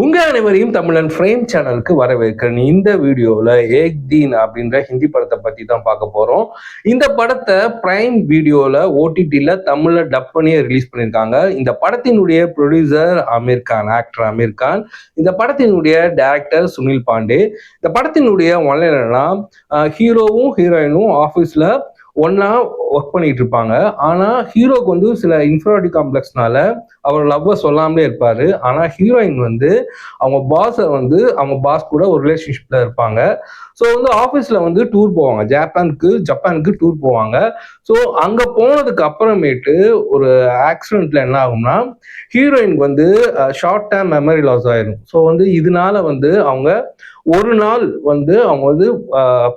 உங்க அனைவரையும் தமிழன் ஃப்ரேம் சேனலுக்கு வரவேற்கிறேன். இந்த வீடியோவில் ஏக் தீன் அப்படின்ற ஹிந்தி படத்தை பற்றி தான் பார்க்க போகிறோம். இந்த படத்தை பிரைம் வீடியோவில் ஓடிடியில் தமிழில் டப் பண்ணியே ரிலீஸ் பண்ணியிருக்காங்க. இந்த படத்தினுடைய ப்ரொடியூசர் ஆக்டர் அமீர் கான். இந்த படத்தினுடைய டைரக்டர் சுனில் பாண்டே. இந்த படத்தினுடைய ஒன்லைனா ஹீரோவும் ஹீரோயினும் ஆஃபீஸில் ஒன்னா ஒர்க் பண்ணிட்டு இருப்பாங்க. ஆனா ஹீரோக்கு வந்து சில இன்ஃபீரியாரிட்டி காம்ப்ளெக்ஸ்னால அவர் லவ்வை சொல்லாமலே இருப்பாரு. ஆனா ஹீரோயின் வந்து அவங்க அவங்க பாஸ் கூட ஒரு ரிலேஷன்ஷிப்ல இருப்பாங்க. ஸோ வந்து ஆஃபீஸ்ல வந்து டூர் போவாங்க, ஜப்பானுக்கு டூர் போவாங்க. ஸோ அங்க போனதுக்கு அப்புறமேட்டு ஒரு ஆக்சிடென்ட்ல என்ன ஆகும்னா ஹீரோயினுக்கு வந்து ஷார்ட் டேர்ம் மெமரி லாஸ் ஆயிடும். ஸோ வந்து இதனால வந்து அவங்க ஒரு நாள் வந்து அவங்க வந்து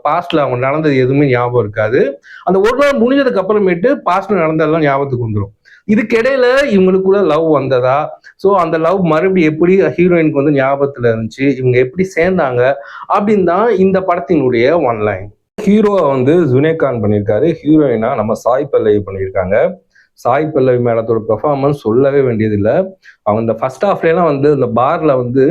பாஸ்ட்ல அவங்க நடந்தது எதுவுமே ஞாபகம் இருக்காது. அந்த ஒரு நாள் முடிஞ்சதுக்கு அப்புறமேட்டு பாஸ்ட்ல நடந்ததெல்லாம் ஞாபகத்துக்கு வந்துடும். இதுக்கிடையில இவங்களுக்குள்ள லவ் வந்ததா, ஸோ அந்த லவ் மறுபடியும் எப்படி ஹீரோயினுக்கு வந்து ஞாபகத்துல இருந்துச்சு, இவங்க எப்படி சேர்ந்தாங்க அப்படின்னு தான் இந்த படத்தினுடைய ஒன்லைன். ஹீரோவை வந்து ஜுனேத் கான் பண்ணியிருக்காரு. ஹீரோயினா நம்ம சாய் பல்லவி பண்ணியிருக்காங்க. சாய் பல்லவி மேடத்தோட பெர்ஃபார்மன்ஸ் சொல்லவே வேண்டியதில்லை. அவங்க இந்த ஃபர்ஸ்ட் ஹாஃப்லாம் வந்து இந்த பார்ல வந்து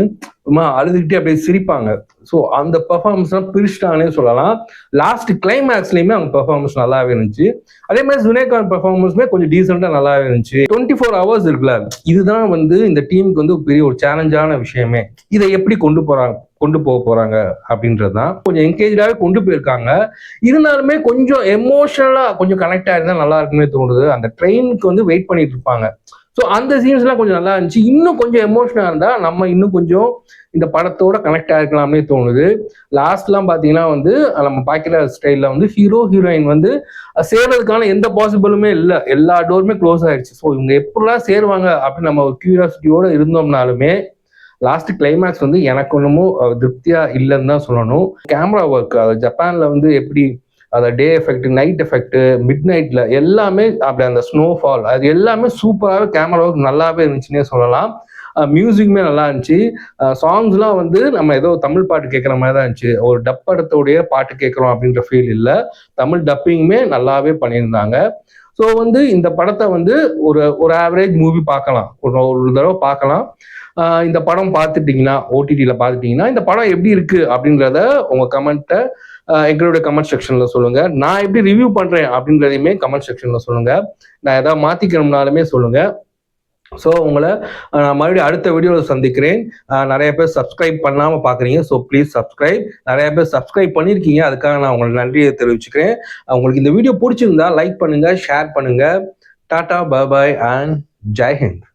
அழுதுகிட்டே அப்படியே சிரிப்பாங்க. ஸோ அந்த பெர்ஃபார்மன்ஸ்லாம் பிரிச்சுட்டாங்கன்னே சொல்லலாம். லாஸ்ட் கிளைமேக்ஸ்லயுமே அவங்க பெர்ஃபார்மன்ஸ் நல்லாவே இருந்துச்சு. அதே மாதிரி ஜுனேத் கான் பெர்ஃபார்மன்ஸுமே கொஞ்சம் டீசெண்டா நல்லாவே இருந்துச்சு. 24 hours இருக்குல்ல, இதுதான் வந்து இந்த டீமுக்கு வந்து பெரிய ஒரு சேலஞ்சான விஷயமே. இதை எப்படி கொண்டு போக போறாங்க அப்படின்றதுதான். கொஞ்சம் என்கேஜாவே கொண்டு போயிருக்காங்க. இருந்தாலுமே கொஞ்சம் எமோஷனலா கொஞ்சம் கனெக்ட் ஆயிருந்தா நல்லா இருக்குமே தோணுது. அந்த ட்ரெயினுக்கு வந்து வெயிட் பண்ணிட்டு இருப்பாங்க. ஸோ அந்த சீன்ஸ்லாம் கொஞ்சம் நல்லா இருந்துச்சு. இன்னும் கொஞ்சம் எமோஷனா இருந்தா நம்ம இன்னும் கொஞ்சம் இந்த படத்தோட கனெக்ட் ஆயிருக்கலாமே தோணுது. லாஸ்ட்லாம் பாத்தீங்கன்னா வந்து நம்ம பாக்கிற ஸ்டைல்ல வந்து ஹீரோயின் வந்து சேர்றதுக்கான எந்த பாசிபிளுமே இல்லை. எல்லா டோருமே க்ளோஸ் ஆயிடுச்சு. ஸோ இவங்க எப்படிலாம் சேருவாங்க அப்படின்னு நம்ம ஒரு கியூரியாசிட்டியோட இருந்தோம்னாலுமே லாஸ்ட் கிளைமேக்ஸ் வந்து எனக்கு ஒன்றுமும் திருப்தியா இல்லைன்னு தான் சொல்லணும். கேமரா ஒர்க் ஜப்பான்ல வந்து எப்படி அந்த டே எஃபெக்ட், நைட் எஃபெக்ட், மிட் நைட்ல எல்லாமே அப்படி அந்த ஸ்னோஃபால் அது எல்லாமே சூப்பராகவே கேமரா ஒர்க் நல்லாவே இருந்துச்சுன்னே சொல்லலாம். மியூசிக்குமே நல்லா இருந்துச்சு. சாங்ஸ்லாம் வந்து நம்ம ஏதோ தமிழ் பாட்டு கேட்குற மாதிரி தான் இருந்துச்சு. ஒரு டப் படத்தோடைய பாட்டு கேட்குறோம் அப்படின்ற ஃபீல் இல்லை. தமிழ் டப்பிங்குமே நல்லாவே பண்ணியிருந்தாங்க. ஸோ வந்து இந்த படத்தை வந்து ஒரு ஆவரேஜ் மூவி பார்க்கலாம், ஒரு தடவை பார்க்கலாம். இந்த படம் பார்த்துட்டீங்கன்னா, ஓடிடியில் பார்த்துட்டீங்கன்னா இந்த படம் எப்படி இருக்கு அப்படின்றத உங்க கமெண்ட்டை எங்களுடைய கமெண்ட் செக்ஷன்ல சொல்லுங்க. நான் எப்படி ரிவ்யூ பண்றேன் அப்படின்றதையுமே கமெண்ட் செக்ஷன்ல சொல்லுங்க. நான் ஏதாவது மாத்திக்கணும்னாலுமே சொல்லுங்க. ஸோ உங்களை நான் மறுபடியும் அடுத்த வீடியோவில் சந்திக்கிறேன். நிறைய பேர் சப்ஸ்கிரைப் பண்ணாமல் பார்க்குறீங்க. So please subscribe. நிறைய பேர் சப்ஸ்கிரைப் பண்ணியிருக்கீங்க. அதுக்காக நான் உங்களுக்கு நன்றியை தெரிவிச்சுக்கிறேன். உங்களுக்கு இந்த வீடியோ பிடிச்சிருந்தா லைக் பண்ணுங்க, ஷேர் பண்ணுங்க. டாடா, பாய் அண்ட் ஜெய் ஹிந்த்.